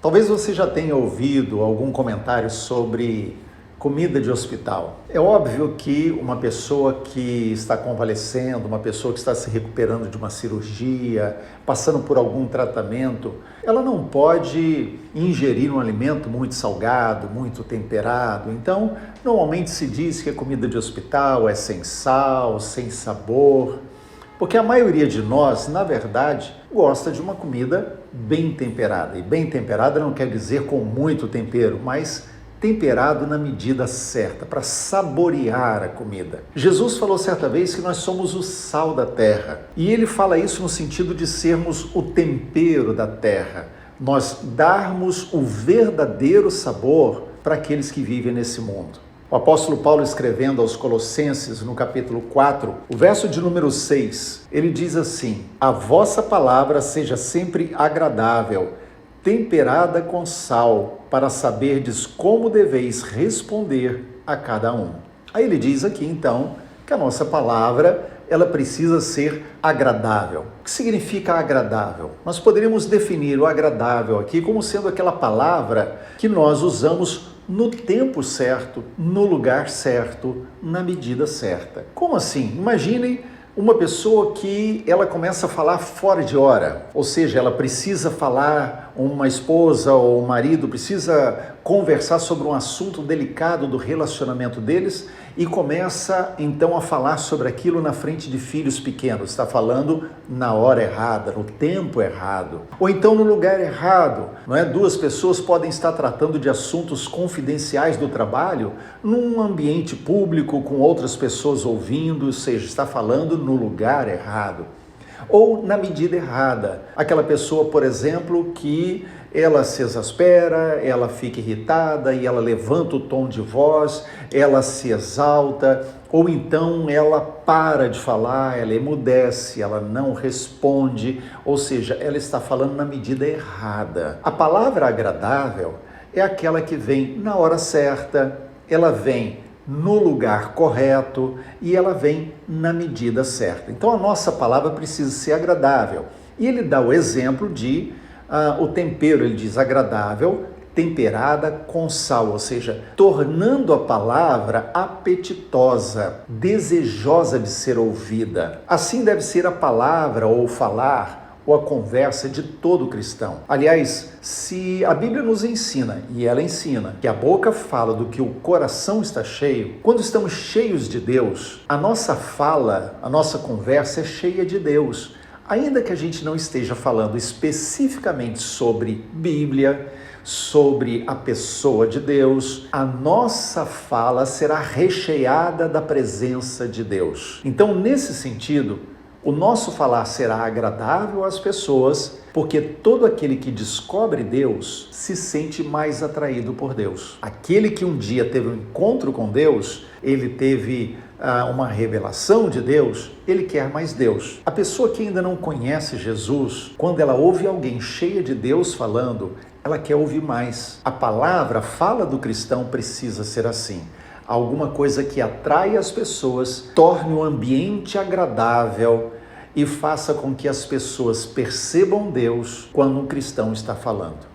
Talvez você já tenha ouvido algum comentário sobre comida de hospital. É óbvio que uma pessoa que está convalescendo, uma pessoa que está se recuperando de uma cirurgia, passando por algum tratamento, ela não pode ingerir um alimento muito salgado, muito temperado. Então, normalmente se diz que a comida de hospital é sem sal, sem sabor, porque a maioria de nós, na verdade, gosta de uma comida bem temperada. E bem temperada não quer dizer com muito tempero, mas temperado na medida certa, para saborear a comida. Jesus falou certa vez que nós somos o sal da terra. E ele fala isso no sentido de sermos o tempero da terra. Nós darmos o verdadeiro sabor para aqueles que vivem nesse mundo. O apóstolo Paulo, escrevendo aos Colossenses, no capítulo 4, o verso de número 6, ele diz assim: a vossa palavra seja sempre agradável, temperada com sal, para saberdes como deveis responder a cada um. Aí ele diz aqui, então, que a nossa palavra, ela precisa ser agradável. O que significa agradável? Nós poderíamos definir o agradável aqui como sendo aquela palavra que nós usamos no tempo certo, no lugar certo, na medida certa. Como assim? Imaginem uma pessoa que ela começa a falar fora de hora, ou seja, ela precisa falar, uma esposa ou um marido precisa conversar sobre um assunto delicado do relacionamento deles e começa então a falar sobre aquilo na frente de filhos pequenos. Está falando na hora errada, no tempo errado, ou então no lugar errado, não é? Duas pessoas podem estar tratando de assuntos confidenciais do trabalho num ambiente público com outras pessoas ouvindo, ou seja, está falando no lugar errado. Ou na medida errada. Aquela pessoa, por exemplo, que ela se exaspera, ela fica irritada e ela levanta o tom de voz, ela se exalta, ou então ela para de falar, ela emudece, ela não responde, ou seja, ela está falando na medida errada. A palavra agradável é aquela que vem na hora certa, ela vem no lugar correto e ela vem na medida certa. Então a nossa palavra precisa ser agradável. E ele dá o exemplo de o tempero, ele diz agradável, temperada com sal, ou seja, tornando a palavra apetitosa, desejosa de ser ouvida. Assim deve ser a palavra ou falar ou a conversa de todo cristão. Aliás, se a Bíblia nos ensina, e ela ensina, que a boca fala do que o coração está cheio, quando estamos cheios de Deus, a nossa fala, a nossa conversa é cheia de Deus. Ainda que a gente não esteja falando especificamente sobre Bíblia, sobre a pessoa de Deus, a nossa fala será recheada da presença de Deus. Então, nesse sentido, o nosso falar será agradável às pessoas, porque todo aquele que descobre Deus se sente mais atraído por Deus. Aquele que um dia teve um encontro com Deus, ele teve uma revelação de Deus, ele quer mais Deus. A pessoa que ainda não conhece Jesus, quando ela ouve alguém cheia de Deus falando, ela quer ouvir mais. A palavra, a fala do cristão precisa ser assim. Alguma coisa que atrai as pessoas, torne o ambiente agradável e faça com que as pessoas percebam Deus quando um cristão está falando.